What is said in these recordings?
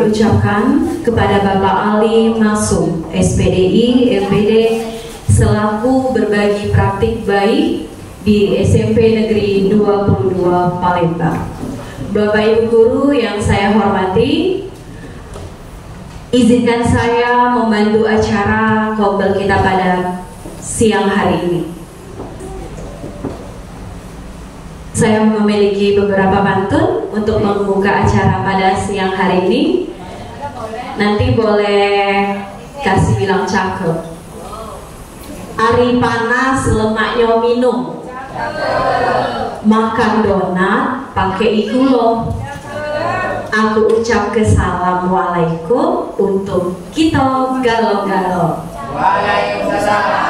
kami ucapkan kepada Bapak Ali Masum, SPDI, MPD, selaku berbagi praktik baik di SMP Negeri 22 Palembang. Bapak Ibu Guru yang saya hormati, izinkan saya membantu acara Qobel kita pada siang hari ini. Saya memiliki beberapa pantun untuk membuka acara pada siang hari ini. Nanti boleh kasih bilang cakep. Ari panas lemaknya minum, makan donat pakai igulo. Aku ucap assalamualaikum untuk kita galau-galau. Waalaikumsalam.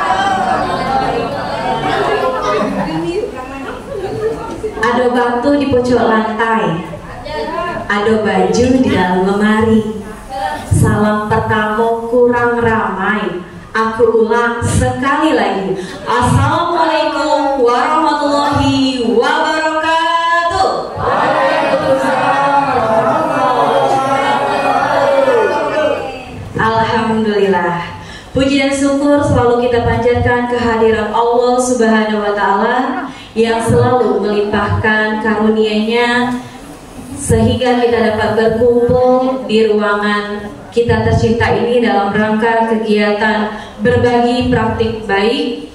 Ada batu di pojok lantai, ada baju di dalam lemari. Salam pertama kurang ramai, aku ulang sekali lagi. Assalamualaikum warahmatullahi wabarakatuh. Alhamdulillah, puji dan syukur selalu kita panjatkan kehadiran Allah Subhanahu wa Ta'ala yang selalu melimpahkan karunia-Nya sehingga kita dapat berkumpul di ruangan kita tercinta ini dalam rangka kegiatan berbagi praktik baik.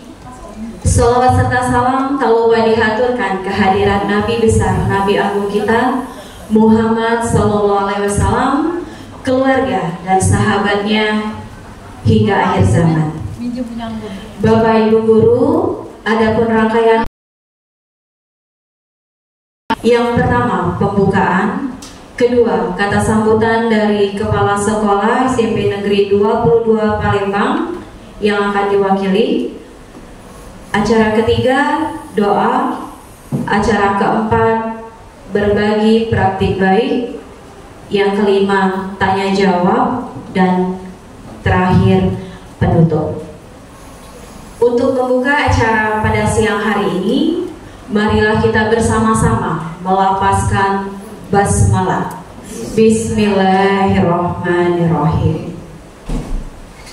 Sholawat serta salam tak lupa dihaturkan kehadiran Nabi besar, Nabi agung kita Muhammad Sallallahu Alaihi Wasallam, keluarga dan sahabatnya hingga akhir zaman. Bapak Ibu Guru, adapun rangkaian yang pertama pembukaan, kedua kata sambutan dari Kepala Sekolah SMP Negeri 22 Palembang yang akan diwakili, acara ketiga doa, acara keempat berbagi praktik baik, yang kelima tanya jawab, dan terakhir penutup. Untuk membuka acara pada siang hari ini, marilah kita bersama-sama melafazkan basmalah. Bismillahirrahmanirrahim.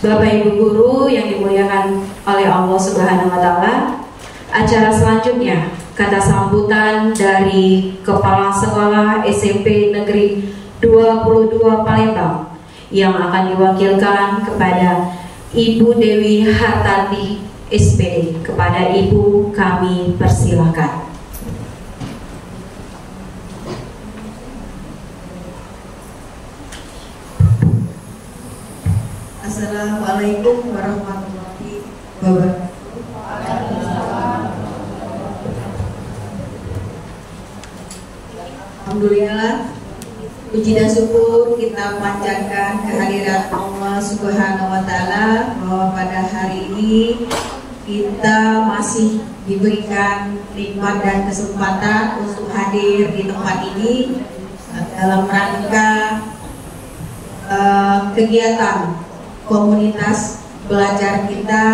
Bapak Ibu Guru yang dimuliakan oleh Allah Subhanahu wa Ta'ala, acara selanjutnya kata sambutan dari Kepala Sekolah SMP Negeri 22 Palembang yang akan diwakilkan kepada Ibu Dewi Hartati SPD. Kepada Ibu kami persilahkan. Assalamualaikum warahmatullahi wabarakatuh. Alhamdulillah, puji dan syukur kita panjatkan kehadiran Allah Subhanahu wa Ta'ala bahwa pada hari ini kita masih diberikan nikmat dan kesempatan untuk hadir di tempat ini dalam rangka kegiatan komunitas belajar kita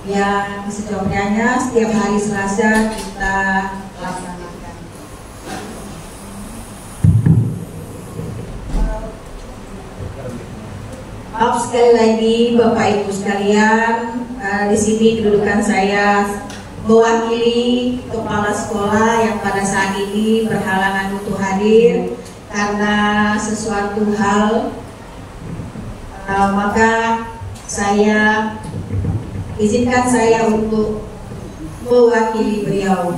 yang sejauhnya setiap hari Selasa kita laksanakan. Maaf sekali lagi Bapak Ibu sekalian, di sini kedudukan saya mewakili kepala sekolah yang pada saat ini berhalangan untuk hadir karena sesuatu hal, maka izinkan saya untuk mewakili beliau.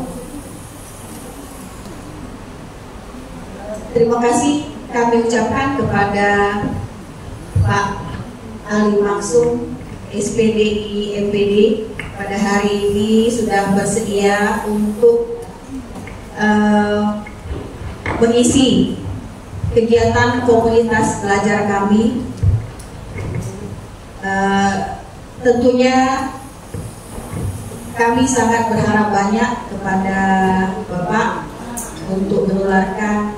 Terima kasih kami ucapkan kepada Pak Ali Maksum, SPDI MPD, pada hari ini sudah bersedia untuk mengisi kegiatan komunitas belajar kami. Tentunya kami sangat berharap banyak kepada Bapak untuk menularkan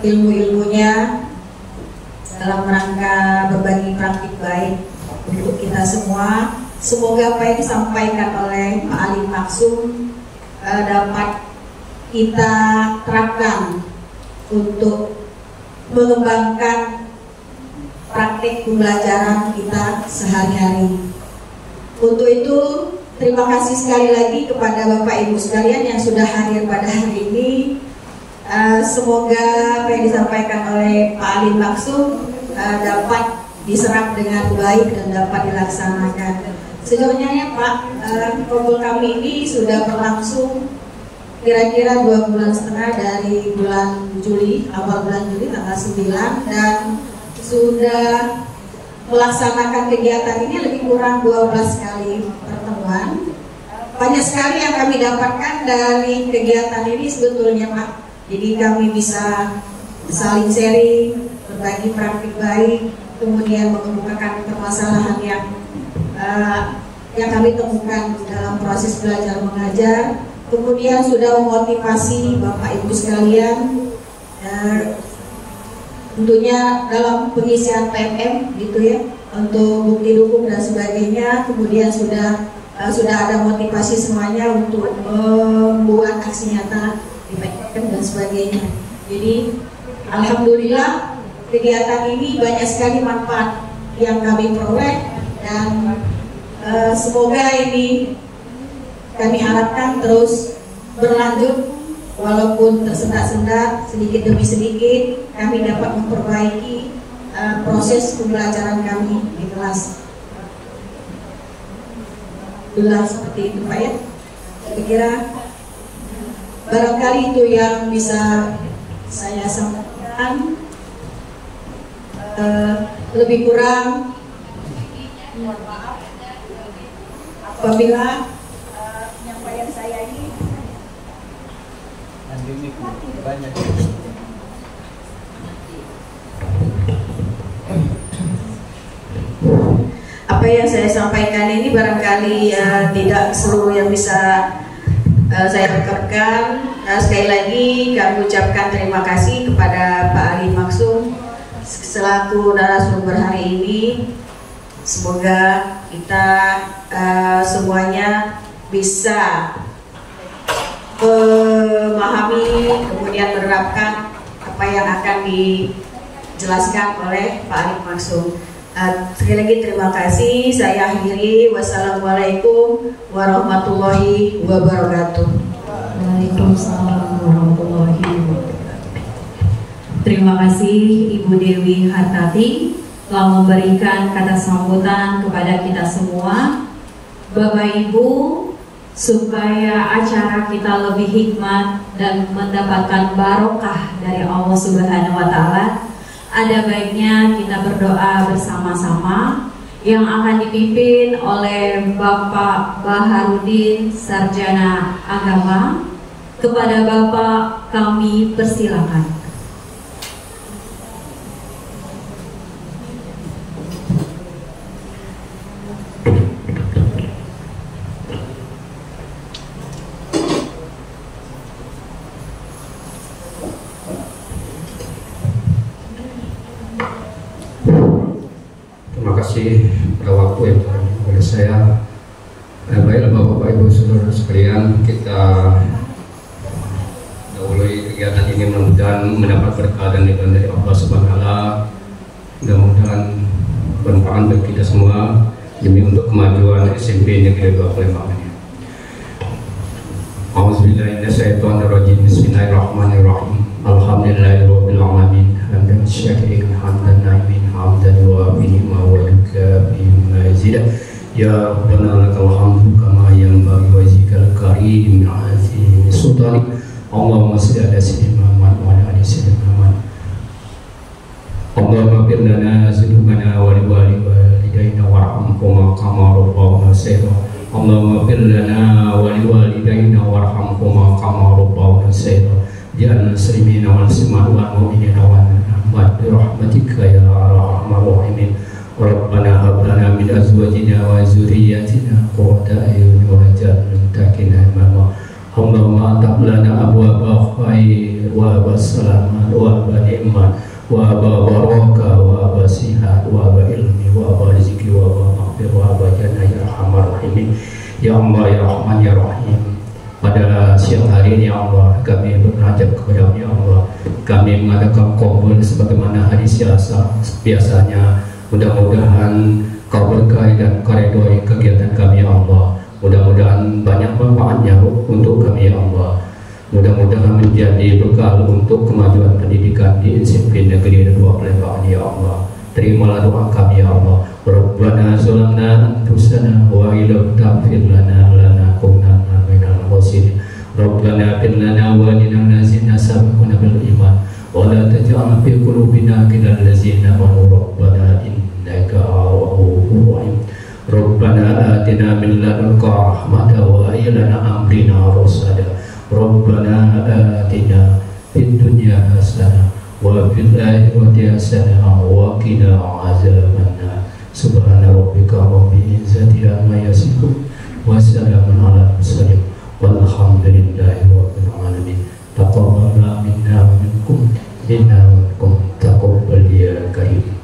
ilmu-ilmunya dalam rangka berbagi praktik baik untuk kita semua. Semoga apa yang disampaikan oleh Pak Ali Maksum dapat kita terapkan untuk mengembangkan praktik pembelajaran kita sehari-hari. Untuk itu, terima kasih sekali lagi kepada Bapak Ibu sekalian yang sudah hadir pada hari ini. Semoga apa yang disampaikan oleh Pak Alim Maksum dapat diserap dengan baik dan dapat dilaksanakan. Sejauhnya ya Pak, kumpul kami ini sudah berlangsung kira-kira 2,5 bulan dari bulan Juli, awal bulan Juli tanggal 9, dan sudah melaksanakan kegiatan ini lebih kurang 12 kali pertemuan. Banyak sekali yang kami dapatkan dari kegiatan ini sebetulnya Pak. Jadi kami bisa saling sharing, berbagi praktik baik, kemudian mengemukakan permasalahan yang kami temukan dalam proses belajar mengajar. Kemudian sudah memotivasi Bapak Ibu sekalian tentunya dalam pengisian PMM gitu ya, untuk bukti dukung dan sebagainya. Kemudian sudah ada motivasi semuanya untuk membuat aksi nyata di PMM dan sebagainya. Jadi alhamdulillah kegiatan ini banyak sekali manfaat yang kami peroleh, dan semoga ini kami harapkan terus berlanjut. Walaupun tersendat-sendat sedikit demi sedikit, kami dapat memperbaiki proses pembelajaran kami di kelas. Itulah seperti itu Pak ya. Saya kira barangkali itu yang bisa saya sampaikan. Lebih kurang mohon maaf apabila penyampaian saya ini banyak. Apa yang saya sampaikan ini barangkali tidak seluruh yang bisa saya rekapkan. Sekali lagi kami ucapkan terima kasih kepada Pak Alim Maksum selaku narasumber hari ini. Semoga kita semuanya bisa memahami, kemudian menerapkan apa yang akan dijelaskan oleh Pak Alim Maksum. Sekali lagi terima kasih. Saya akhiri. Wassalamualaikum warahmatullahi wabarakatuh. Waalaikumsalam warahmatullahi wabarakatuh. Terima kasih Ibu Dewi Hartati telah memberikan kata sambutan kepada kita semua. Bapak Ibu, supaya acara kita lebih hikmat dan mendapatkan barokah dari Allah Subhanahu wa Ta'ala, ada baiknya kita berdoa bersama-sama yang akan dipimpin oleh Bapak Baharudin, Sarjana Agama. Kepada Bapak kami persilakan. Pada waktu yang oleh saya. Baiklah Bapak Ibu Saudara sekalian, kita dahului kegiatan ini, mudah-mudahan mendapat berkah dan ridho dari Allah Subhanahu wa Ta'ala. Mudah-mudahan bermanfaat bagi kita semua demi untuk kemajuan SMP Negeri 2 Palembang ini. A'udzubillahiminasyaitonirrajim. Bismillahirrahmanirrahim. Alhamdulillahirabbil alamin. Hamdan syakirin hamdan na'imin hamdan wa binima wa yukafi mazidah. Ya Rabbana lakal hamdu kama yanbaghi wa wajhikal karim azim sultani. Allahumma shalli ala sayyidina Muhammad wa ala ali sayyidina Muhammad. Allahumma ighfir lana dzunubana wa li walidayna warhamhuma kama rabbawna saghira. Allahumma ighfir lana wa li walidayna warhamhuma kama rabbawna saghira. Ja'alna muslimina wal muslimat wal mu'minina wal mu'minat bi rahmatika ya arhamar rahimin. Rabbana hab lana min azwajina wa dzurriyyatina qurrata a'yun waj'alna lil muttaqina imama. Allahumma atab lana abwaaba khair wa abasalamat wa abani'man wa ababaraka wa abasihat wa abailmi wa abarizki wa abamaqfir wa abajana ya arhamar rahimin. Ya Allah ya Rahman ya Rahim. Pada siang hari ini ya Allah, kami berhajat kepada-Mu ya Allah. Kami mengadakan kompul sebagaimana hadis biasanya. Mudah-mudahan Kau berkahi dan karedoi kegiatan kami ya Allah. Mudah-mudahan banyak manfaatnya untuk kami ya Allah. Mudah-mudahan menjadi bekal untuk kemajuan pendidikan di Insipin Negeri Dua Palembang ya Allah. Terimalah doa kami ya Allah. Rabbana zalamna anfusana wa illam taghfir lana lanakunanna minal khasirin. Rabbana ighfir lana wa lil ladzina sabaquna bil iman wa la taj'al fi qulubina ghillan lil ladzina amanu rabbana innaka ghafurur rahim. Rabbana atina min ladunka rahmatan wa hayyi lana amrina rasada. Rabbana atina fid dunya hasanah wa fil akhirati hasanah wa qina azabannar. Subhana rabbika rabbil izzati amma yasifun wa salamun alal mursalin walhamdulillahi rabbil alamin. Taqabbal minna wa minkum inna minkum taqabbal ya karim.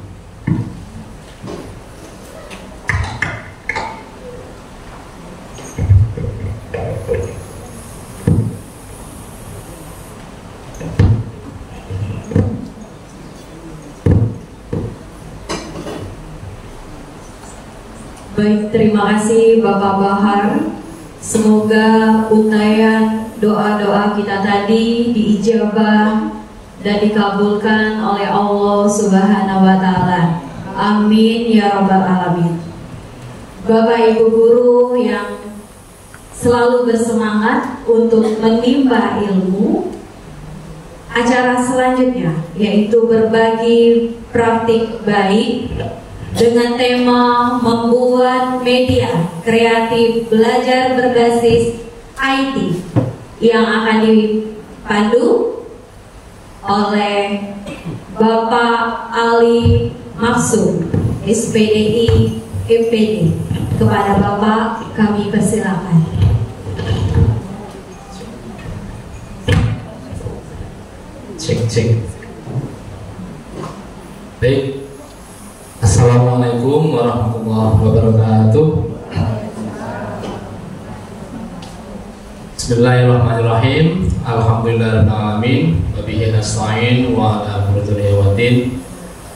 Baik, terima kasih Bapak Bahar. Semoga untayan doa-doa kita tadi diijabah dan dikabulkan oleh Allah Subhanahu wa Ta'ala. Amin ya Rabbal Alamin. Bapak Ibu guru yang selalu bersemangat untuk menimba ilmu, acara selanjutnya yaitu berbagi praktik baik dengan tema membuat media kreatif belajar berbasis IT yang akan dipandu oleh Bapak Ali Maksum, SPDI MPD. Kepada Bapak kami persilakan. Cek. Baik. Assalamualaikum warahmatullahi wabarakatuh. Bismillahirrahmanirrahim. Alhamdulillahirrahmanirrahim. Wabihi nasta'in wa ala kulli waddin.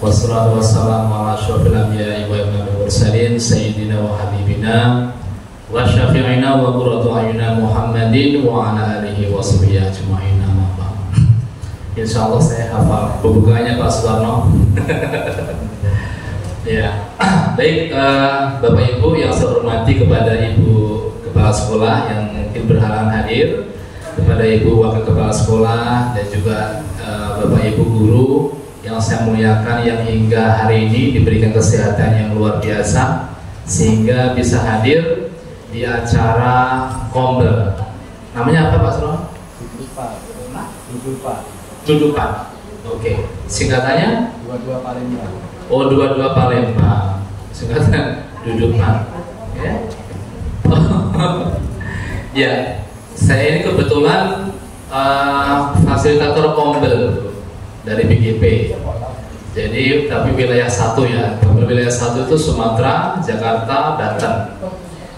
Wassalatu wassalamu ala asyrofil anbiya'i wa imamil mursalin sayyidina wa habibina wa syafi'ina wa qurratu a'yunina Muhammadin wa ala alihi wa sahbihi ajma'in. Insyaallah saya hafal pembukanya Pak Suwarno. Ya, baik Bapak Ibu yang saya hormati, kepada Ibu Kepala Sekolah yang mungkin berhalangan hadir, kepada Ibu Wakil Kepala Sekolah dan juga Bapak Ibu Guru yang saya muliakan, yang hingga hari ini diberikan kesehatan yang luar biasa sehingga bisa hadir di acara Kombel. Namanya apa Pak Suwarno? Dudupan. Oke. Singkatannya? 22 Palembang. Oh, 22 Palembang. Singkatan Dudupan. Ya. Ya, saya ini kebetulan fasilitator Kombel dari BGP. Jadi tapi wilayah 1 ya. Kombel wilayah 1 itu Sumatera, Jakarta, Banten.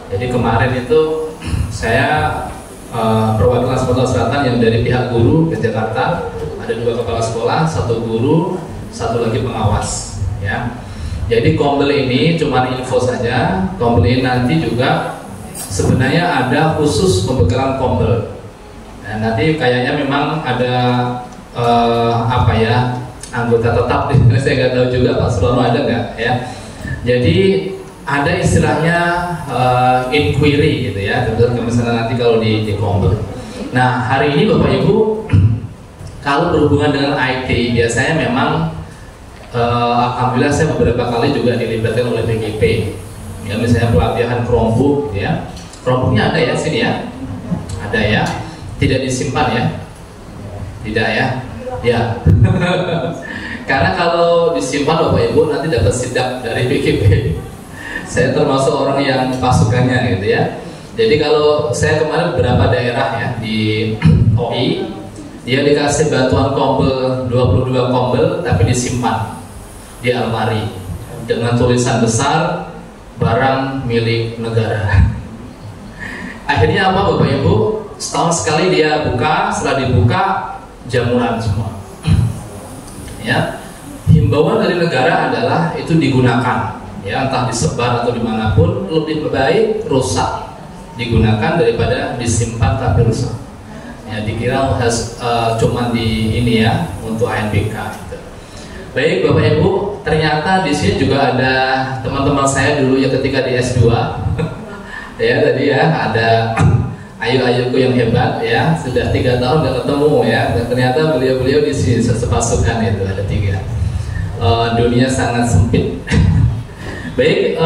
Jadi kemarin itu saya perwakilan Sumatera Selatan yang dari pihak guru ke Jakarta, ada 2 kepala sekolah, 1 guru, 1 lagi pengawas. Ya, jadi Kombel ini cuma info saja. Kombel ini nanti juga sebenarnya ada khusus pembekalan Kombel. Nah, nanti kayaknya memang ada anggota tetap di sini. Saya nggak tahu juga Pak Suwarno ada nggak ya. Jadi ada istilahnya inquiry gitu ya. Kemudian misalnya nanti kalau di Kombel. Nah, hari ini Bapak Ibu kalau berhubungan dengan IT biasanya memang alhamdulillah saya beberapa kali juga dilibatkan oleh BGP. Ya, misalnya pelatihan Chromebook ya. Chromebooknya ada ya sini ya. Ada ya. Tidak disimpan ya. Tidak ya. Ya. Karena kalau disimpan Bapak Ibu nanti dapat sidak dari BGP. Saya termasuk orang yang pasukannya gitu ya. Jadi kalau saya kemarin beberapa daerah ya di OI, dia dikasih bantuan Kombel 22 Kombel tapi disimpan di almari dengan tulisan besar barang milik negara. Akhirnya apa Bapak Ibu? Setahun sekali dia buka, setelah dibuka jamuran semua. Ya, himbauan dari negara adalah itu digunakan, ya entah disebar atau dimanapun, lebih baik rusak digunakan daripada disimpan tapi rusak. Ya, dikira cuman di ini ya untuk ANBK. Gitu. Baik Bapak Ibu, ternyata di sini juga ada teman-teman saya dulu ya ketika di S2. Ya tadi ya ada ayu-ayuku yang hebat ya, sudah 3 tahun nggak ketemu ya, dan ternyata beliau-beliau di sini sepasukan itu ada 3. Dunia sangat sempit. Baik,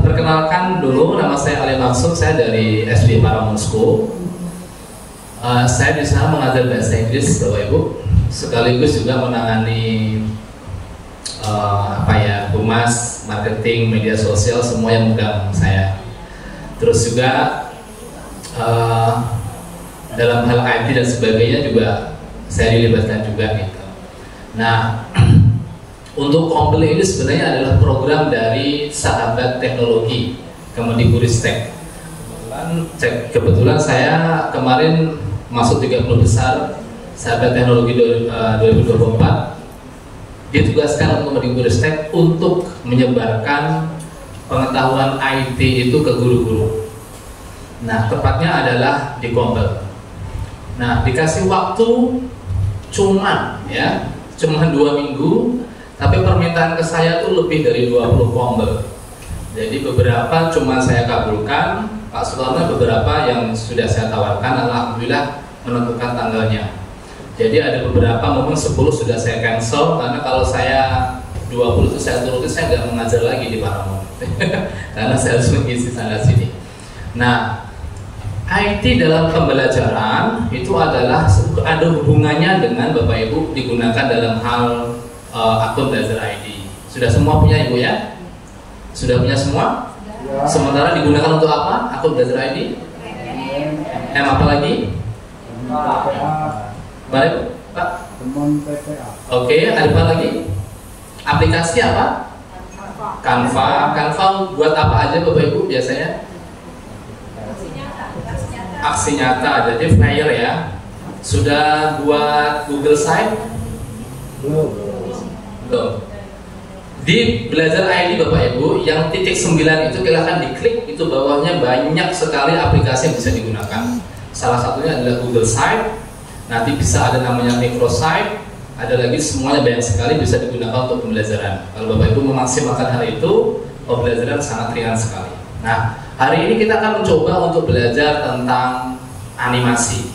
perkenalkan dulu, nama saya Ali Maksud, saya dari SD Paramount School. Saya di sana mengajar bahasa Inggris, Bapak Ibu, sekaligus juga menangani humas, marketing, media sosial, semua yang megang saya. Terus juga dalam hal IT dan sebagainya juga saya dilibatkan juga gitu. Nah, untuk Komple ini sebenarnya adalah program dari Sahabat Teknologi Kemendikbudristek. Kebetulan saya kemarin masuk 30 besar Sahabat Teknologi 2024. Ditugaskan untuk Kemendikbudristek untuk menyebarkan pengetahuan IT itu ke guru-guru. Nah, tepatnya adalah di Komple. Nah, dikasih waktu cuman 2 minggu, tapi permintaan ke saya tuh lebih dari 20 Komple. Jadi beberapa cuma saya kabulkan, Pak Sularno beberapa yang sudah saya tawarkan, alhamdulillah menentukan tanggalnya. Jadi ada beberapa momen 10 sudah saya cancel karena kalau saya 20 itu saya turuti, saya nggak mengajar lagi di Paramount karena saya harus mengisi sana sini. Nah, IT dalam pembelajaran itu adalah ada hubungannya dengan Bapak Ibu digunakan dalam hal akun belajar ID. Sudah semua punya Ibu ya? Sudah punya semua? Ya. Sementara digunakan untuk apa? Akun belajar ID? Apa lagi? Baik, Pak. Oke, ada apa lagi? Aplikasi apa? Canva. Canva buat apa aja Bapak Ibu biasanya? Aksi nyata, jadi flyer ya. Sudah buat Google Site? Belum. Di belajar ID Bapak Ibu, yang titik 9 itu silahkan diklik, itu bawahnya banyak sekali aplikasi yang bisa digunakan. Salah satunya adalah Google Site. Nanti bisa ada namanya microsite, ada lagi semuanya banyak sekali bisa digunakan untuk pembelajaran. Kalau Bapak Ibu memaksimalkan hal itu, pembelajaran sangat ringan sekali. Nah, hari ini kita akan mencoba untuk belajar tentang animasi.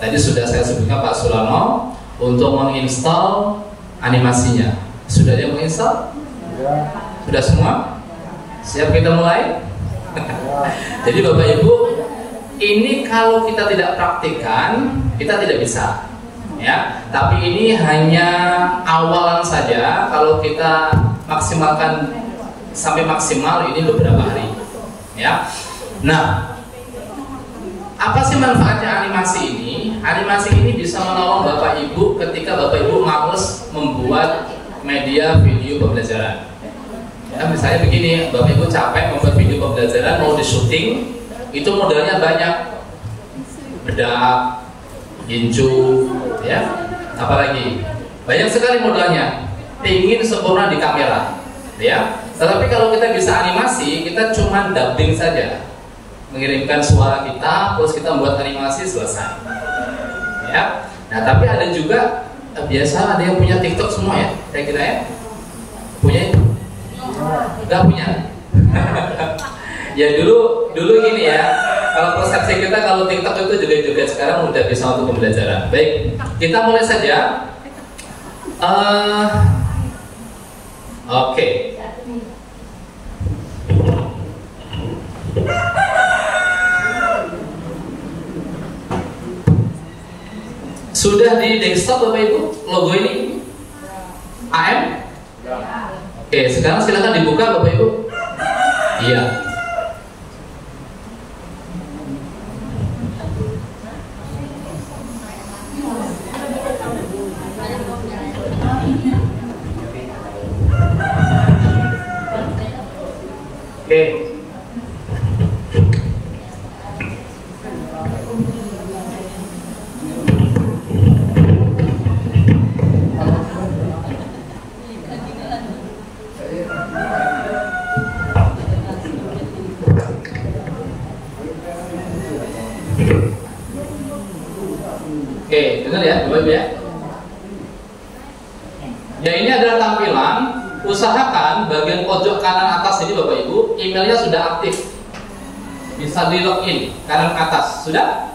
Tadi sudah saya sebutkan Pak Sularno untuk menginstal animasinya. Sudah ada yang menginstal? Ya. Sudah semua? Siap kita mulai? Jadi Bapak Ibu, ini kalau kita tidak praktikkan, kita tidak bisa, ya. Tapi ini hanya awalan saja. Kalau kita maksimalkan sampai maksimal, ini beberapa hari, ya. Nah, apa sih manfaatnya animasi ini? Animasi ini bisa menolong Bapak Ibu ketika Bapak Ibu males membuat media video pembelajaran. Ya, misalnya begini, Bapak Ibu capek membuat video pembelajaran, mau di syuting. Itu modalnya banyak, bedak, gincu, ya, apalagi banyak sekali modalnya. Ingin sempurna di kamera, ya. Tetapi kalau kita bisa animasi, kita cuma dubbing saja, mengirimkan suara kita, terus kita membuat animasi, selesai, ya. Nah, tapi ada juga biasa ada yang punya TikTok semua ya, saya kira ya, punya? Nggak punya. Ya dulu gini ya, kalau persepsi kita kalau TikTok itu joget-joget, sekarang udah bisa untuk pembelajaran. Baik, kita mulai saja. Oke. Sudah di desktop Bapak Ibu logo ini? AM? Oke, sekarang silakan dibuka Bapak Ibu. Iya. Oke. Oke, dengar ya, Bapak Ibu ya. Ya, ini adalah tampilan. Usahakan bagian pojok kanan atas ini Bapak Ibu, emailnya sudah aktif. Bisa di login kanan atas. Sudah?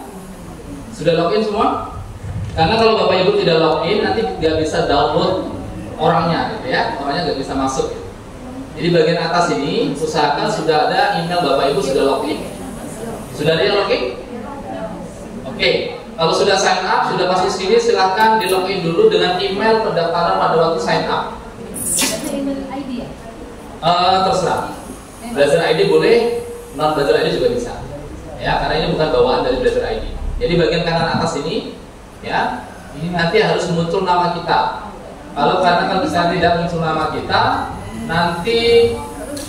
Sudah login semua? Karena kalau Bapak Ibu tidak login, nanti nggak bisa download orangnya, gitu ya. Orangnya nggak bisa masuk. Jadi bagian atas ini usahakan sudah ada email Bapak Ibu sudah login. Sudah ada yang login? Oke. Kalau sudah sign up, sudah masuk sini, silahkan di login dulu dengan email pendaftaran pada waktu sign up. Email ID ya? Terserah. Belajar ID boleh, non belajar ID juga bisa. Ya, karena ini bukan bawaan dari belajar ID. Jadi bagian kanan atas ini, ya, ini nanti harus muncul nama kita. Kalau misalnya tidak muncul nama kita, nanti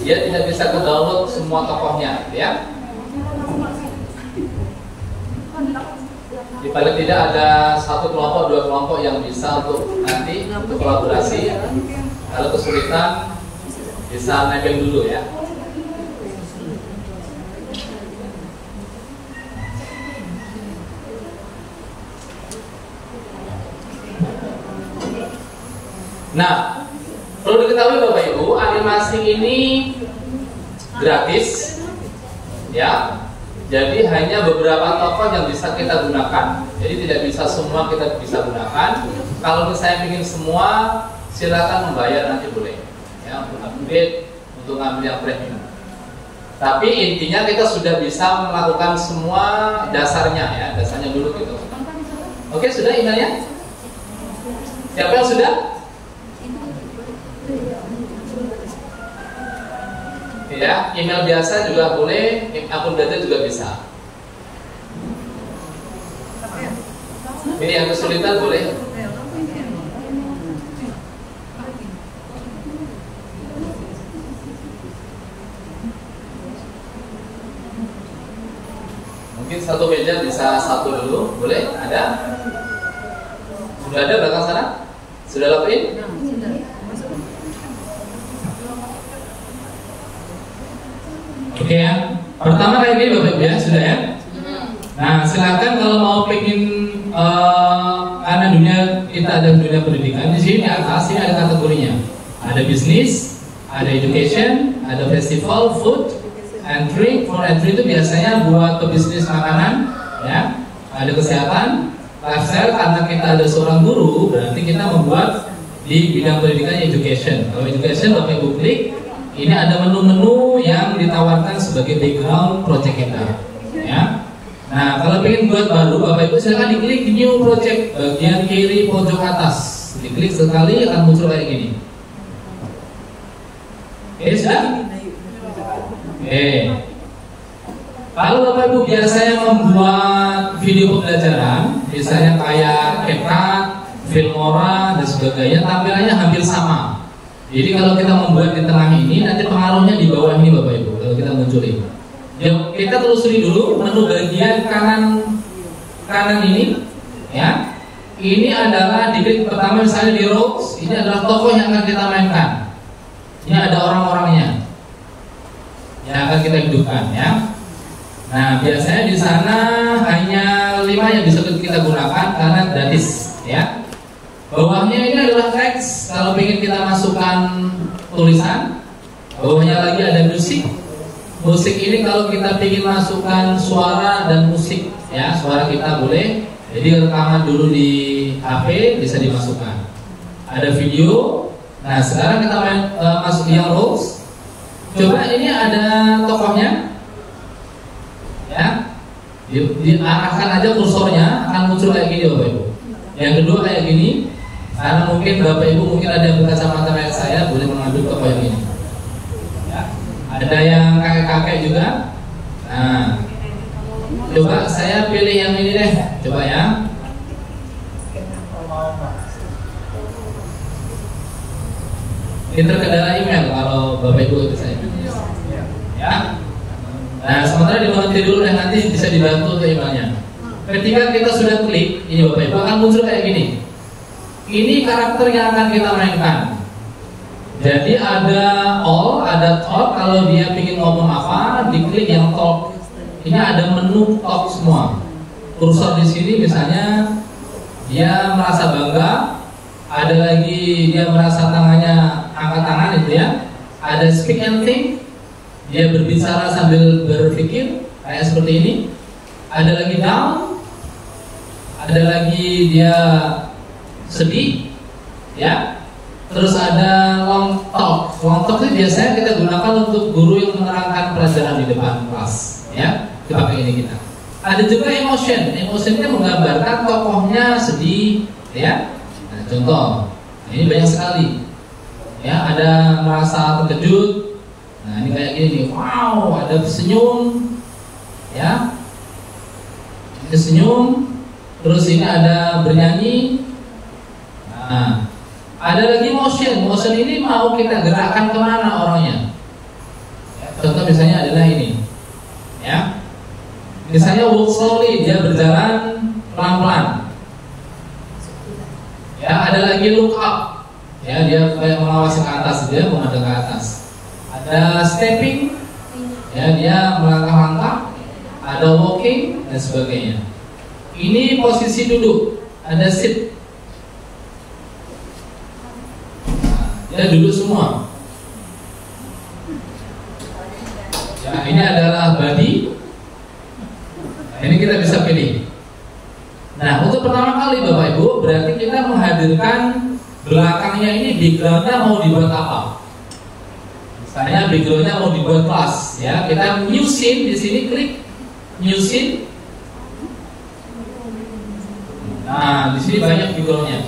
dia tidak bisa ke-download semua tokohnya, ya. Di paling tidak ada satu kelompok, dua kelompok yang bisa untuk nanti untuk kolaborasi. Kalau kesulitan bisa nebeng dulu ya. Nah, perlu diketahui Bapak Ibu, animasi ini gratis, ya. Jadi hanya beberapa tokoh yang bisa kita gunakan. Jadi tidak bisa semua kita bisa gunakan. Kalau misalnya ingin semua, silakan membayar nanti boleh. Ya, untuk upgrade, untuk ngambil yang premium. Tapi intinya kita sudah bisa melakukan semua dasarnya ya, dasarnya dulu gitu. Oke, sudah emailnya? Siapa yang sudah? Ya, email biasa juga boleh, akun data juga bisa. Ini yang kesulitan boleh. Mungkin satu meja bisa satu dulu, boleh? Ada? Sudah ada belakang sana? Sudah login? Oke ya. Pertama kayak gini Bapak Ibu ya, sudah ya. Nah, silakan kalau mau pengen karena dunia kita ada dunia pendidikan, di sini di atas ini ada kategorinya. Ada bisnis, ada education, ada festival, food, and drink. For entry itu biasanya buat pebisnis makanan, ya. Ada kesehatan, lifestyle karena kita ada seorang guru, berarti kita membuat di bidang pendidikan education. Kalau education Bapak Ibu klik, ini ada menu-menu yang ditawarkan sebagai background project kita, ya. Nah, kalau ingin buat baru, Bapak Ibu silakan diklik di new project bagian kiri pojok atas. Diklik sekali akan muncul kayak gini. Oke, sudah? Oke. Kalau Bapak Ibu biasanya membuat video pembelajaran, misalnya kayak CapCut, Filmora dan sebagainya, tampilannya hampir sama. Jadi kalau kita membuat di tengah ini, nanti pengaruhnya di bawah ini Bapak Ibu. Kalau kita munculin, ya, kita telusuri dulu menu bagian kanan ini, ya. Ini adalah diklik pertama misalnya di roles, ini adalah tokoh yang akan kita mainkan. Ini ada orang-orangnya yang akan kita hidupkan, ya. Nah, biasanya di sana hanya 5 yang bisa kita gunakan karena gratis, ya. Bawahnya ini adalah teks. Kalau ingin kita masukkan tulisan, bawahnya lagi ada musik. Musik ini kalau kita ingin masukkan suara dan musik, ya, suara kita boleh. Jadi rekaman dulu di HP bisa dimasukkan. Ada video. Nah, sekarang kita masuk yang roles. Coba ini ada tokohnya, ya. Diarahkan aja kursornya akan muncul kayak gini Bapak Ibu. Yang kedua kayak gini. Karena mungkin Bapak Ibu mungkin ada yang berkacamata kayak saya, boleh mengambil tokoh yang ini, ya. Ada yang kakek-kakek juga. Nah, coba saya pilih yang ini deh, coba ya. Ini terkendala email kalau Bapak Ibu bisa email, ya. Nah, sementara dimengerti dulu dan nanti bisa dibantu untuk emailnya. Ketika kita sudah klik, ini Bapak Ibu akan muncul kayak gini. Ini karakter yang akan kita mainkan. Jadi ada all, ada talk. Kalau dia ingin ngomong apa, diklik yang talk. Ini ada menu talk semua. Kursor di sini misalnya dia merasa bangga. Ada lagi dia merasa tangannya angkat tangan itu ya. Ada speak and think, dia berbicara sambil berpikir kayak seperti ini. Ada lagi down, ada lagi dia sedih, ya. Terus ada long talk. Long talk itu biasanya kita gunakan untuk guru yang menerangkan pelajaran di depan kelas, ya. Dipakai ini kita. Ada juga emotion. Emotion itu menggambarkan tokohnya sedih, ya. Nah, contoh, ini banyak sekali. Ya, ada merasa terkejut. Nah, ini kayak gini nih. Wow, ada senyum, ya. Ini senyum. Terus ini ada bernyanyi. Nah, ada lagi motion. Motion ini mau kita gerakkan kemana orangnya. Contoh misalnya adalah ini, ya. Misalnya walk slowly, dia berjalan pelan-pelan. Ya, ada lagi look up. Ya, dia kayak mengawasi ke atas, dia menghadap ke atas. Ada stepping, ya, dia melangkah-langkah. Ada walking dan sebagainya. Ini posisi duduk. Ada sit. Dia duduk semua. Ya, ini adalah body. Nah, ini kita bisa pilih. Nah, untuk pertama kali Bapak Ibu, berarti kita menghadirkan belakangnya ini backgroundnya mau dibuat apa? Misalnya backgroundnya mau dibuat kelas, ya. Kita new scene di sini, klik new scene. Nah, di sini banyak backgroundnya.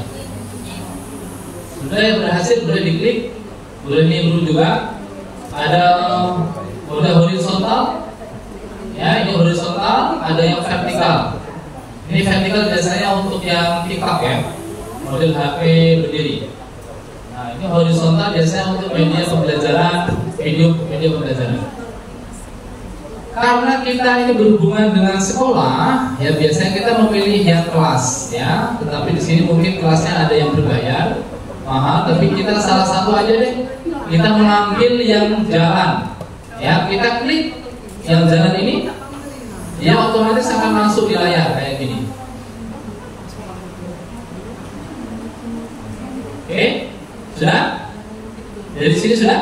Sudah yang berhasil boleh diklik, boleh niru juga. Ada mode horizontal, ya, ini horizontal. Ada yang vertikal. Ini vertikal biasanya untuk yang TikTok, ya, model HP berdiri. Nah, ini horizontal biasanya untuk media pembelajaran, media pembelajaran. Karena kita ini berhubungan dengan sekolah, ya biasanya kita memilih yang kelas, ya. Tetapi di sini mungkin kelasnya ada yang berbayar, mahal, tapi kita salah satu aja deh. Kita mengambil yang jalan, ya. Kita klik yang jalan ini, dia otomatis akan masuk di layar kayak gini. Oke, sudah? Dari sini sudah?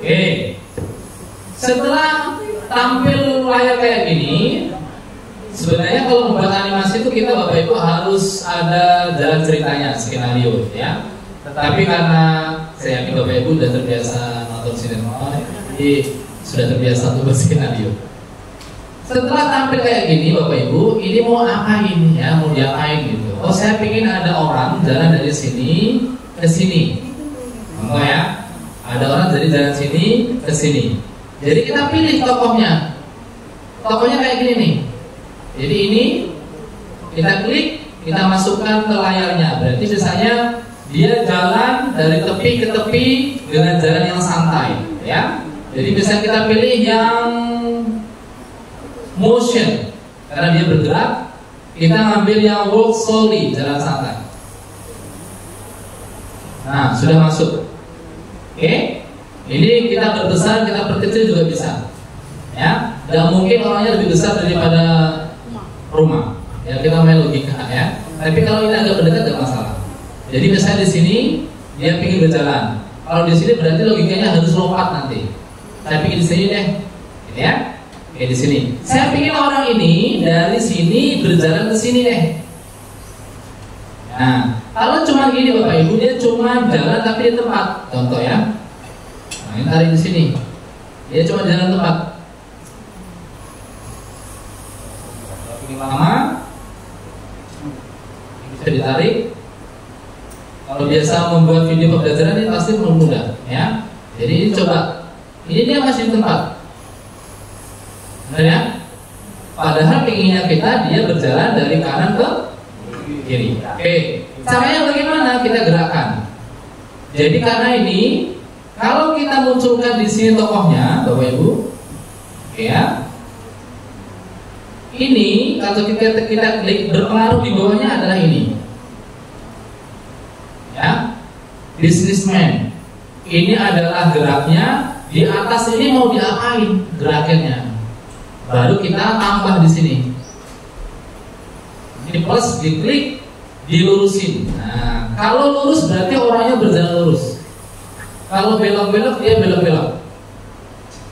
Oke. Setelah tampil layar kayak gini, sebenarnya kalau membuat animasi itu kita Bapak Ibu harus ada jalan ceritanya, skenario, ya. Tetapi karena saya yakin Bapak Ibu sudah terbiasa nonton sinetron, jadi sudah terbiasa untuk berskenario. Setelah tampil kayak gini Bapak Ibu, ini mau apain, ya, mau diapain gitu. Oh, saya ingin ada orang jalan dari sini ke sini. Contoh, ya, ada orang dari jalan sini ke sini. Jadi kita pilih tokohnya. Tokohnya kayak gini nih. Jadi ini kita klik, kita masukkan ke layarnya. Berarti misalnya dia jalan dari tepi ke tepi dengan jalan yang santai, ya. Jadi bisa kita pilih yang motion karena dia bergerak. Kita ngambil yang walk slowly, jalan santai. Nah, sudah masuk. Oke. Ini kita berbesar, kita perkecil juga bisa, ya. Dan mungkin orangnya lebih besar daripada rumah, ya. Kita main logika, ya. Tapi kalau ini agak mendekat tidak masalah. Jadi misalnya di sini dia ingin berjalan. Kalau di sini berarti logikanya harus lompat nanti. Saya ingin di sini deh, gitu, ya. Oke, di sini. Saya ingin orang ini dari sini berjalan ke sini deh. Nah, kalau cuma gini Bapak Ibu, dia cuma jalan tapi di tempat. Contoh, ya. Nah, ini tarik di sini. Dia cuma jalan tempat. Ini lama. Ini bisa ditarik. Kalau biasa membuat video pembelajaran ini pasti mudah, ya. Jadi ini coba. Ini dia masih di tempat. Benar, ya? Padahal pinginnya kita dia berjalan dari kanan ke kiri. Oke. Caranya bagaimana? Kita gerakkan. Jadi karena ini, kalau kita munculkan di sini tokohnya, Bapak Ibu, ya, ini kalau kita klik berpengaruh di bawahnya adalah ini, ya, businessman. Ini adalah geraknya. Di atas ini mau diapain gerakannya? Baru kita tambah di sini. Ini plus, diklik, dilurusin. Nah, kalau lurus berarti orangnya berjalan lurus. Kalau belok-belok dia belok-belok.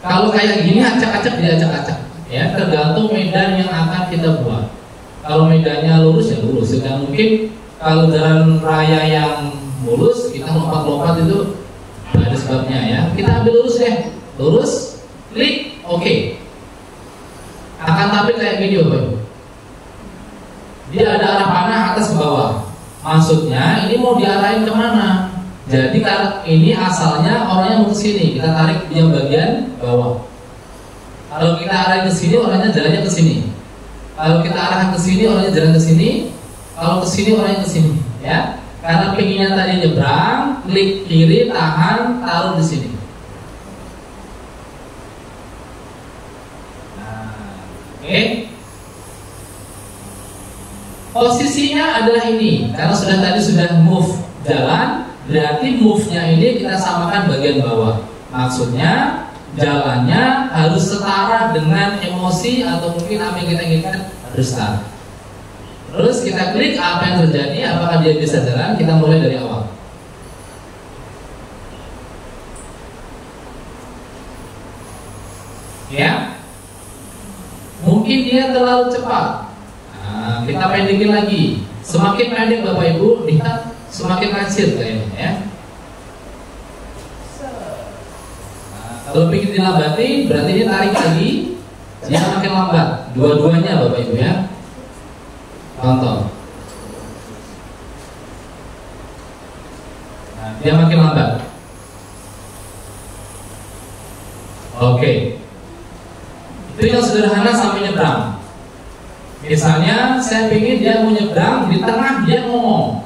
Kalau kayak gini acak-acak dia acak-acak. Ya, tergantung medan yang akan kita buat. Kalau medannya lurus ya lurus. Tidak mungkin kalau jalan raya yang mulus kita lompat-lompat itu nggak ada sebabnya ya. Kita ambil lurus deh, lurus, klik, oke. Akan tampil kayak video, Pak. Dia ada arah panah atas ke bawah. Maksudnya ini mau diarahin kemana? Jadi ini asalnya orangnya mau ke sini, kita tarik yang bagian bawah. Kalau kita arahin ke sini, orangnya jalannya ke sini. Kalau kita arahkan ke sini, orangnya jalan ke sini. Kalau ke sini, orangnya ke sini, ya. Karena pinginnya tadi nyebrang, klik kiri, tahan, taruh di sini. Oke. Posisinya adalah ini, karena tadi sudah move jalan. Berarti move-nya ini kita samakan bagian bawah. Maksudnya jalannya harus setara dengan emosi atau mungkin apa yang kita inginkan harus setara. Terus kita klik apa yang terjadi, apakah dia bisa jalan? Kita mulai dari awal. Ya, mungkin dia terlalu cepat. Nah, kita pendekin lagi. Semakin pendek Bapak Ibu, lihat semakin kecil kayaknya ya. Nah, kalau ingin dilambati, berarti dia tarik lagi, dia makin lambat. Dua-duanya Bapak Ibu ya. Contoh. Nah, dia makin lambat. Oke. Itu yang sederhana sampai nyebrang. Misalnya saya ingin dia mau nyebrang, di tengah dia ngomong.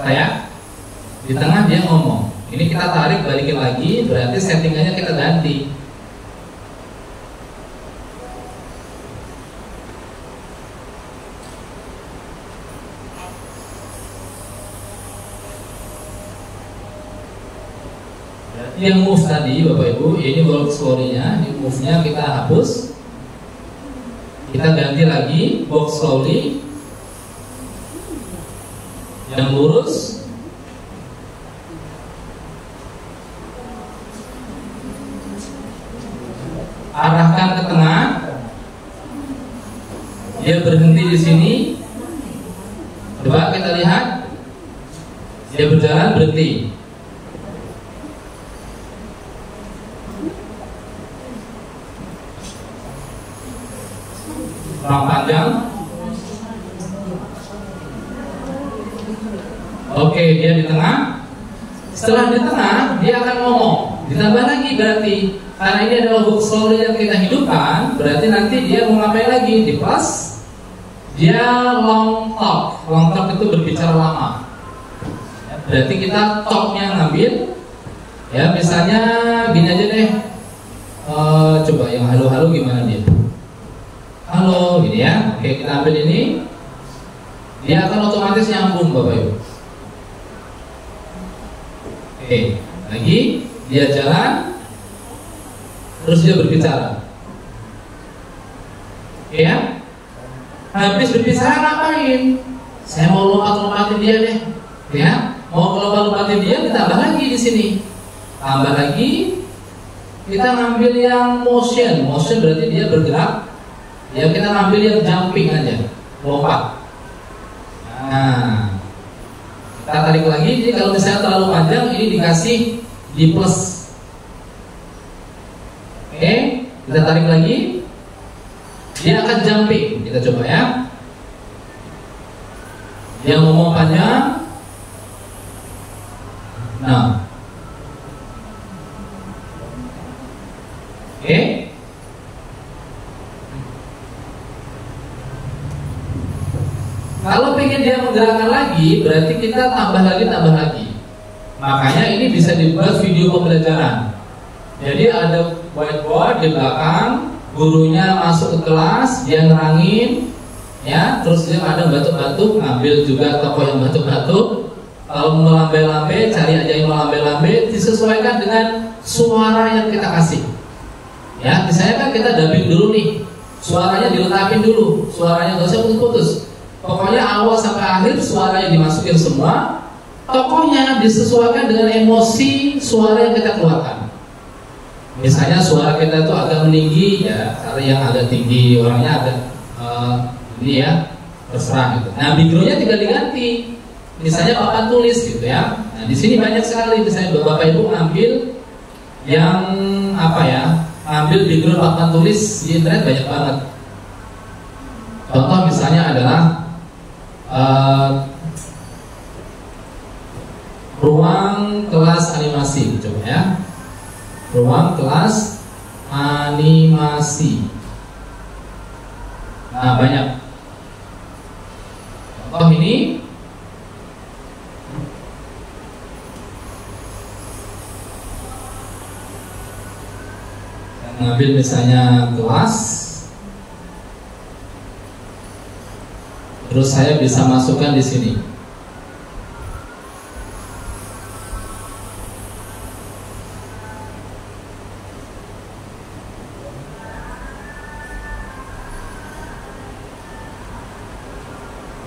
Ya, di tengah dia ngomong. Ini kita tarik, balikin lagi, berarti settingannya kita ganti. Berarti yang move tadi Bapak Ibu, ini work slowly-nya, ini move-nya kita hapus. Kita ganti lagi, walk slowly. Yang lurus. Arahkan ke tengah. Dia berhenti di sini. Coba kita lihat. Dia berjalan berhenti. Ruang panjang. Oke, dia di tengah. Setelah di tengah, dia akan ngomong. Ditambah lagi berarti, karena ini adalah hook slowly yang kita hidupkan, berarti nanti dia mau ngapain lagi? Di plus, dia long talk. Long talk itu berbicara lama. Berarti kita talknya ngambil. Ya, misalnya gini aja deh. Coba yang halo-halo gimana dia? Halo, gini ya. Oke, kita ambil ini. Dia akan otomatis nyambung Bapak Ibu. Oke, lagi dia jalan, terus dia berbicara. Oke ya. Habis berbicara ngapain? Saya mau lompat-lompatin dia deh. Ya, mau lompat-lompatin dia, ditambah lagi di sini. Tambah lagi, kita ngambil yang motion. Motion berarti dia bergerak. Ya, kita ngambil yang jumping aja, lompat. Nah, kita tarik lagi. Jadi kalau misalnya terlalu panjang, ini dikasih di plus. Oke, kita tarik lagi. Dia akan jumping. Kita coba ya. Dia ngomong panjang. Nah, oke. Kalau pengen dia menggerakkan lagi, berarti kita tambah lagi. Makanya ini bisa dibuat video pembelajaran. Jadi ada whiteboard di belakang, gurunya masuk ke kelas, dia nerangin, ya, terus dia kadang batuk-batuk, ngambil juga tokoh yang batuk-batuk. Kalau melambai-lambai, cari aja yang melambai-lambai, disesuaikan dengan suara yang kita kasih. Ya, misalnya kan kita dubbing dulu nih. suaranya diletakkan dulu, suaranya nggak usah putus-putus. Pokoknya awal sampai akhir suaranya dimasukin semua, tokohnya disesuaikan dengan emosi suara yang kita keluarkan. Misalnya suara kita itu agak meninggi, ya karena yang agak tinggi, orangnya agak ini ya, terserah gitu. Nah, backgroundnya tinggal diganti. Misalnya papan tulis gitu ya. Nah, di sini banyak sekali, misalnya Bapak Ibu ngambil yang apa ya, ngambil background papan tulis di internet banyak banget. Contoh misalnya adalah ruang kelas animasi, coba ya. Ruang kelas animasi. Nah, banyak. Contoh ini. Saya ngambil misalnya kelas. Terus saya bisa masukkan di sini.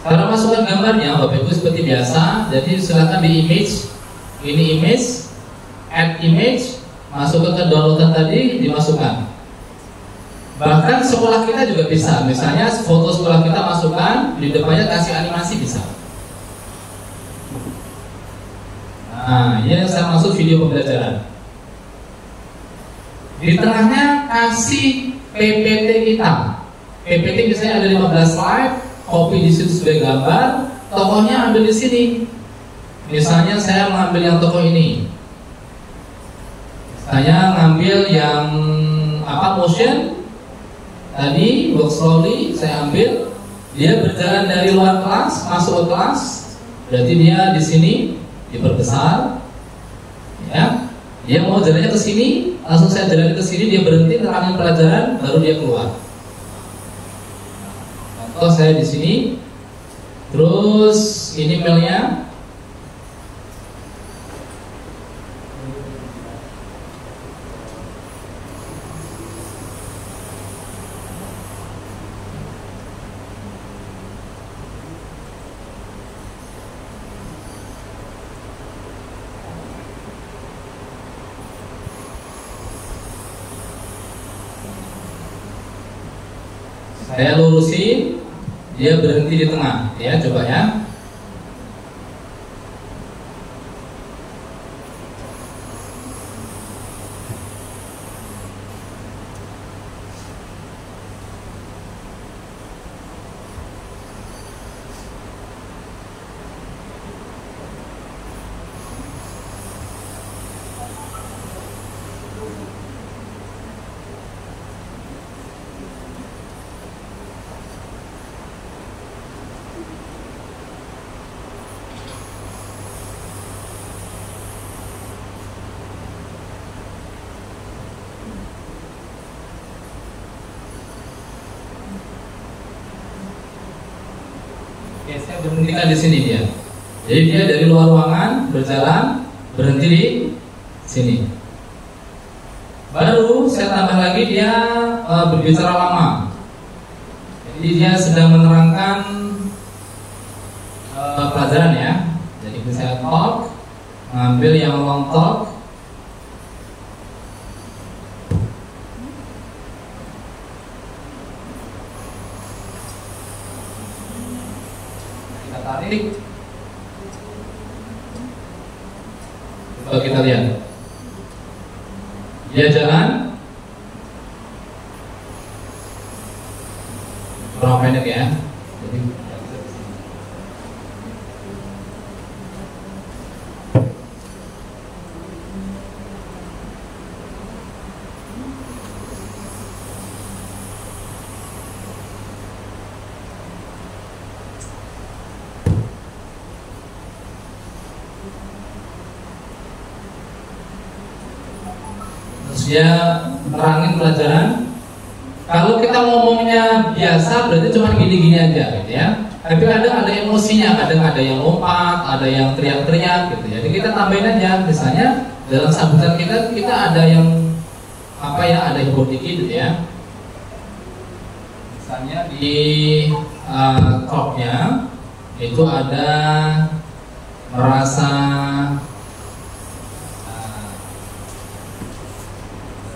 Cara masukkan gambarnya, Bapak Ibu seperti biasa. Jadi silakan di image, ini image, add image, masukkan ke downloadan tadi, dimasukkan. Bahkan sekolah kita juga bisa. Misalnya foto sekolah kita masukkan, di depannya kasih animasi bisa. Nah, ini yang saya maksud video pembelajaran. Di tengahnya kasih PPT kita. PPT misalnya ada 15 slide, copy di situ sebagai gambar, tokohnya ambil di sini. Misalnya saya mengambil yang tokoh ini. Saya ngambil yang apa, motion. Tadi work slowly saya ambil, dia berjalan dari luar kelas masuk ke kelas, berarti dia di sini diperbesar, ya. Dia mau jalannya ke sini, langsung saya jalan ke sini, dia berhenti terangin pelajaran, baru dia keluar. Contoh saya di sini, terus ini mailnya. Saya lurusin, dia berhenti di tengah, ya coba ya. Oke, saya berhentikan di sini dia. Jadi dia dari luar ruangan berjalan, berhenti di sini. Baru saya tambah lagi dia berbicara lama. Jadi dia sedang menerangkan pelajaran ya. Jadi saya talk, ngambil yang long talk. Tarik. Coba kita lihat. Dia jalan. Kurang pendek ya. Jadi dia nerangin pelajaran. Kalau kita ngomongnya biasa berarti cuma gini-gini aja gitu ya. Tapi kadang ada emosinya, kadang ada yang lompat, ada yang teriak-teriak gitu ya. Jadi kita tambahin aja, misalnya dalam sambutan kita ada yang apa ya, ada hibur dikit gitu ya. namanya di top-nya itu ada merasa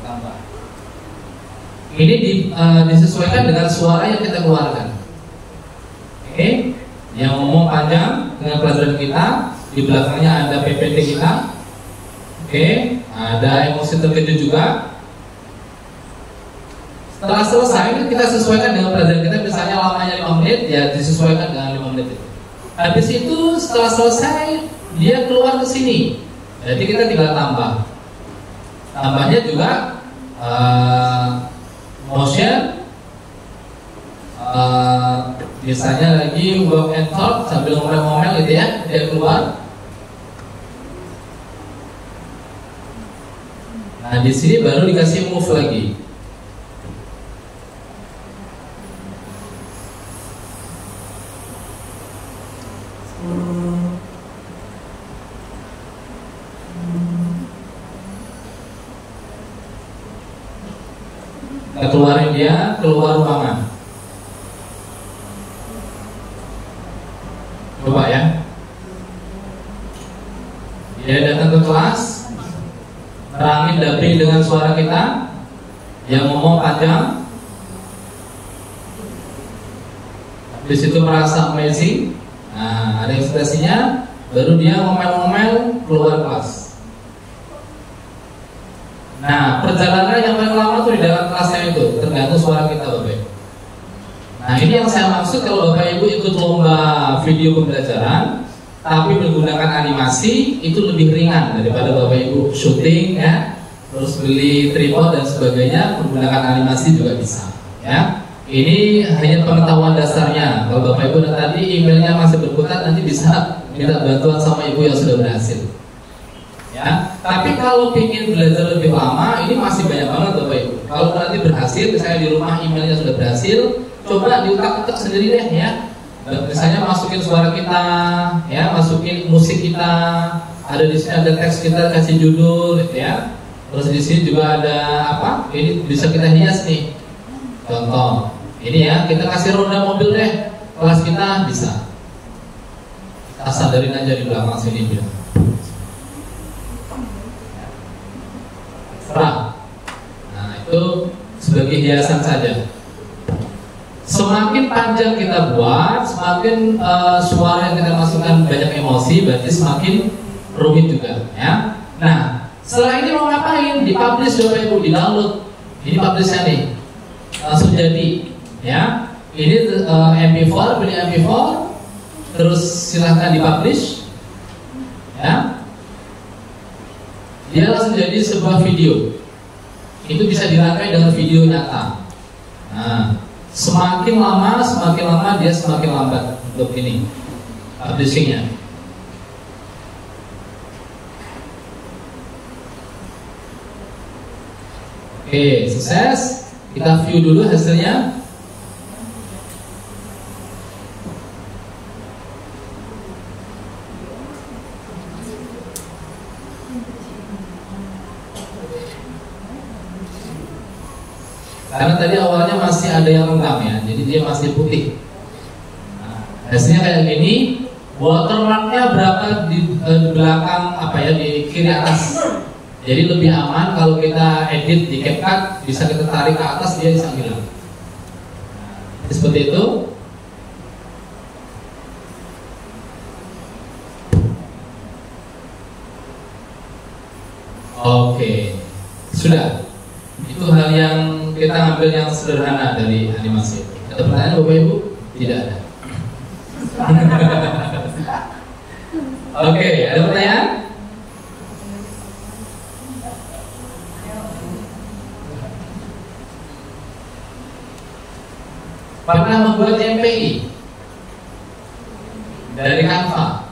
tambah. Ini disesuaikan dengan suara yang kita keluarkan. Oke, yang ngomong panjang dengan pelajaran kita, di belakangnya ada PPT kita. Oke, ada emosi terkejut juga. Setelah selesai kita sesuaikan dengan pelajaran kita, misalnya lamanya 5 menit, ya disesuaikan dengan 5 menit itu. Habis itu setelah selesai dia keluar ke sini, jadi kita tinggal tambah. Tambahnya juga motion, biasanya lagi walk and talk sambil ngomel-ngomel gitu ya, dia keluar. Nah di sini baru dikasih move lagi. Kita keluarin dia keluar ruangan. Coba ya. Dia datang ke kelas, terangin dubbing dengan suara kita, yang ngomong panjang. Habis itu merasa amazing. Nah, ada ekspresinya, baru dia ngomel-ngomel keluar kelas. Nah, perjalanan yang paling lama tuh di dalam kelasnya itu, tergantung suara kita, Bapak Ibu. Nah, ini yang saya maksud kalau Bapak Ibu ikut lomba video pembelajaran, tapi menggunakan animasi itu lebih ringan daripada Bapak Ibu syuting ya, terus beli tripod dan sebagainya, menggunakan animasi juga bisa. Ya, ini hanya pengetahuan dasarnya. Kalau Bapak Ibu tadi emailnya masih berkutat, nanti bisa minta bantuan sama Ibu yang sudah berhasil. Ya, tapi kalau ingin belajar lebih lama, ini masih banyak banget Bapak Ibu. Kalau nanti berhasil, misalnya di rumah emailnya sudah berhasil, coba diutak-utak sendiri deh ya. Misalnya masukin suara kita, ya, masukin musik kita, ada di sini ada teks kita kasih judul, gitu ya. Terus di sini juga ada apa? Ini bisa kita hias nih. Contoh, ini ya, kita kasih roda mobil deh, kelas kita bisa. Kita sandarin aja di belakang sini biar. Serah. Nah itu sebagai hiasan saja. Semakin panjang kita buat, semakin suara yang kita masukkan banyak emosi, berarti semakin rumit juga, ya. Nah, setelah ini mau ngapain? Dipublish Bapak Ibu, di-download. Ini publishnya nih, langsung jadi, ya. Ini MP4, pilih MP4, terus silahkan dipublish, ya. Dia langsung jadi sebuah video. Itu bisa dirangkai dengan video nyata. Nah. Semakin lama dia semakin lambat untuk ini publishingnya. Oke, sukses. Kita view dulu hasilnya. Karena tadi awalnya masih ada yang lengkap ya, jadi dia masih putih. Nah, hasilnya kayak gini. Watermarknya berapa di belakang apa ya, di kiri atas. Jadi lebih aman kalau kita edit di CapCut, bisa kita tarik ke atas, dia bisa hilang. Nah, seperti itu. Oke, sudah. Itu hal yang kita ambil yang sederhana dari animasi. Ada pertanyaan Bapak Ibu? Tidak ada. Oke, ada pertanyaan? Pernah membuat MPI dari Canva?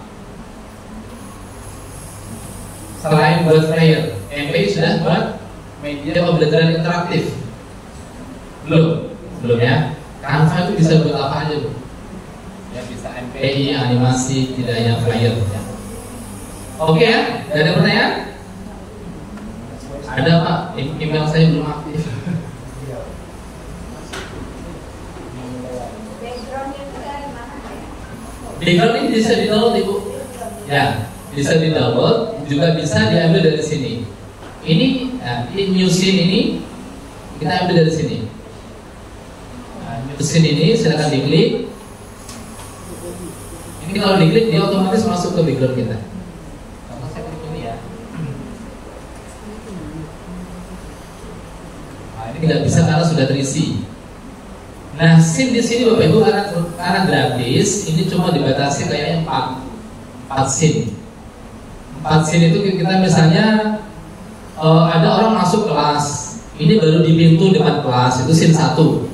Selain buat player, MPI sudah buat media pembelajaran interaktif? Belum ya. Canva itu bisa buat apa aja Bu? Ya bisa MPI, animasi, tidak hanya flyer ya. Oke ya, gak ada pertanyaan? Ada Pak, email saya belum aktif. Background ini bisa di-download Ibu. Ya, bisa di-download, juga bisa diambil dari sini. Ini new scene ini kita ambil dari sini. New scene ini silakan diklik. Ini kalau diklik dia otomatis masuk ke background kita. Contoh saya klik ini ya. Nah, ini tidak bisa karena sudah terisi. Nah, scene di sini Bapak Ibu karena gratis, ini cuma dibatasi kayaknya 4 scene. 4 scene itu kita misalnya ada orang masuk kelas, ini baru di pintu depan kelas, itu scene 1,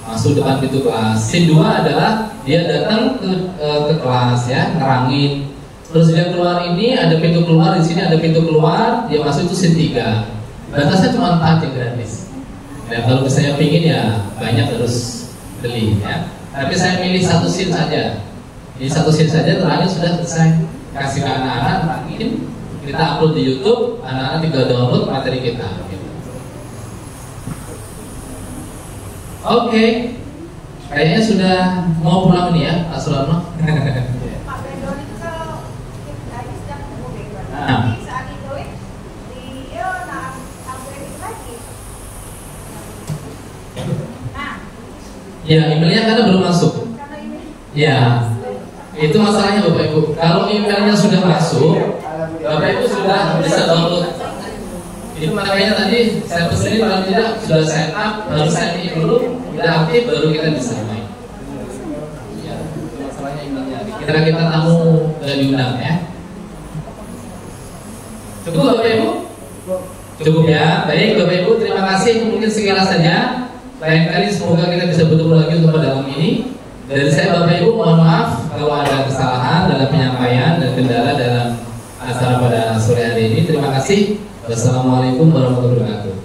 masuk depan pintu kelas. Scene 2 adalah dia datang ke kelas ya, nerangin. Terus dia keluar, ini ada pintu keluar, di sini ada pintu keluar, dia masuk itu scene 3. Batasnya cuma 4 yang gratis. Dan kalau misalnya pingin ya banyak harus beli ya. Tapi saya pilih 1 scene saja. Ini 1 scene saja, terangin sudah selesai. Kasih ke anak-anak, nerangin. Kita upload di YouTube, anak-anak tinggal download materi kita. Oke, kayaknya sudah mau pulang nih ya, Pak Sularno. Pak background itu kalau kita sedang ketemu background, tapi saat itu dia upgrade lagi. Nah, Ya, emailnya karena belum masuk. Ya, itu masalahnya Bapak Ibu. Kalau emailnya sudah masuk, Bapak Ibu sudah bisa download. Itu makanya tadi saya pesenin kalau tidak sudah set up, harus sign in dulu, udah aktif baru kita bisa main. Ya, itu masalahnya emailnya. Kira kita tamu diundang ya. Cukup Bapak Ibu? Cukup ya. Baik Bapak Ibu, terima kasih. Mungkin sekian saja. Lain kali semoga kita bisa bertemu lagi untuk dalam ini. Dari saya Bapak Ibu mohon maaf kalau ada kesalahan dalam penyampaian dan kendala dalam acara pada sore hari ini. Terima kasih. Wassalamualaikum warahmatullahi wabarakatuh.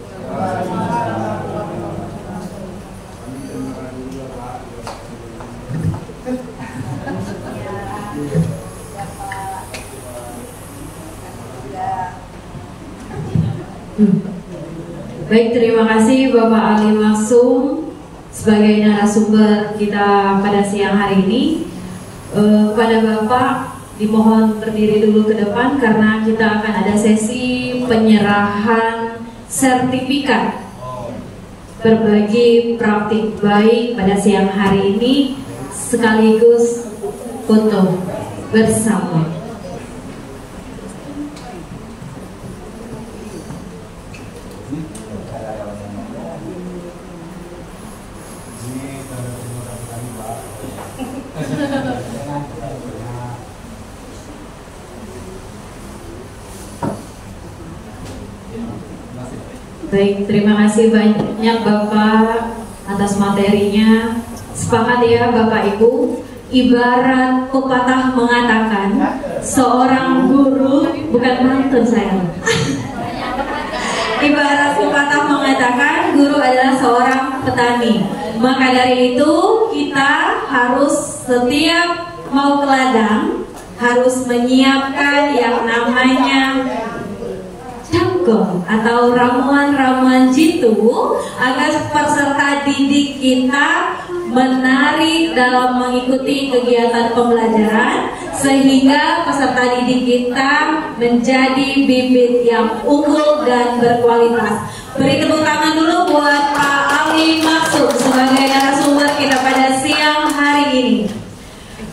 Baik, terima kasih Bapak Ali Maksum sebagai narasumber kita pada siang hari ini. Pada Bapak dimohon berdiri dulu ke depan karena kita akan ada sesi penyerahan sertifikat berbagi praktik baik pada siang hari ini sekaligus foto bersama. Baik, terima kasih banyak Bapak atas materinya. Sepakat ya Bapak Ibu, ibarat pepatah mengatakan seorang guru, bukan pantun saya. Ibarat pepatah mengatakan guru adalah seorang petani. Maka dari itu kita harus setiap mau ke ladang harus menyiapkan yang namanya atau ramuan-ramuan jitu agar peserta didik kita menarik dalam mengikuti kegiatan pembelajaran sehingga peserta didik kita menjadi bibit yang unggul dan berkualitas. Beri tepuk tangan dulu buat Pak Ali Maksum sebagai narasumber kita pada siang hari ini.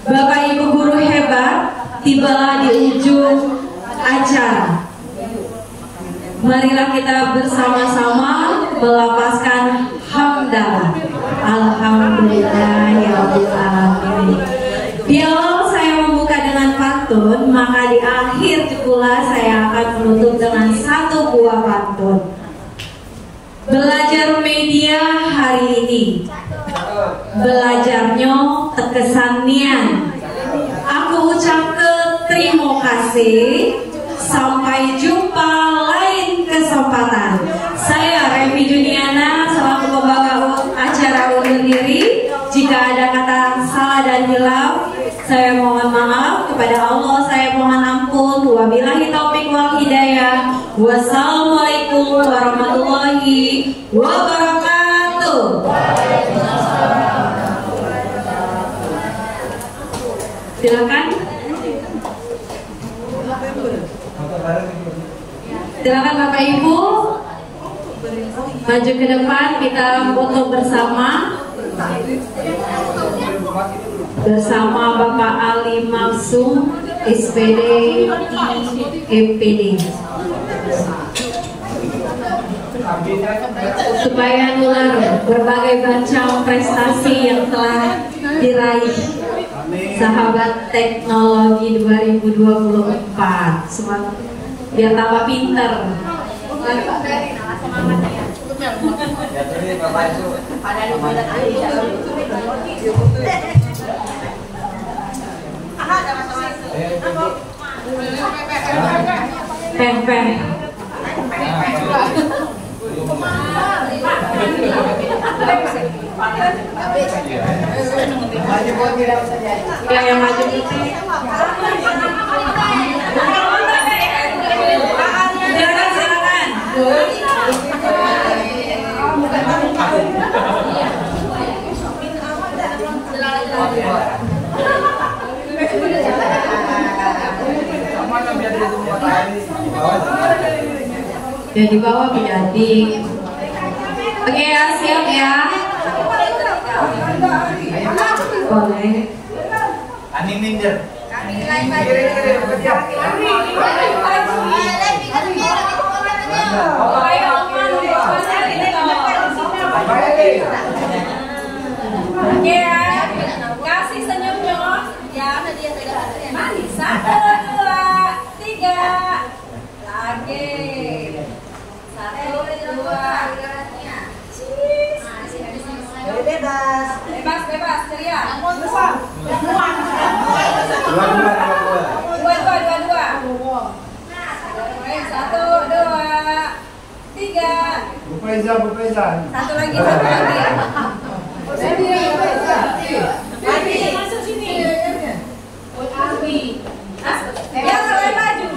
Bapak Ibu guru hebat, tibalah di ujung acara. Marilah kita bersama-sama melapaskan hamdalah. Alhamdulillah ya Rabbil alamin. Di awal saya membuka dengan pantun, maka di akhir pula saya akan menutup dengan satu buah pantun. Belajar media hari ini, belajarnya terkesanian. Aku ucap terima kasih. Sampai jumpa lain kesempatan. Saya Revi Juniana selaku pembawa acara undur diri. Jika ada kata salah dan hilaf, saya mohon maaf. Kepada Allah saya mohon ampun. Wabillahi taufik wal hidayah. Wassalamualaikum warahmatullahi wabarakatuh. Silakan. Silakan Bapak Ibu maju ke depan, kita foto bersama Bapak Ali Maksum, SPD IMPD, supaya nular berbagai macam prestasi yang telah diraih sahabat teknologi 2024. Semangat biar tambah pinter. Peng. Yang maju silakan. Ya di bawah jadi. Oke ya, siap ya. Boleh. Ani minder. Oke ya, kasih senyum dong. Ya, manis. 1, 2, 3. Lagi. 1, 2. Bebas, ceria. Dua. 1, 2, 3. Bu Faiza. Satu lagi. Masuk sini. Yang maju.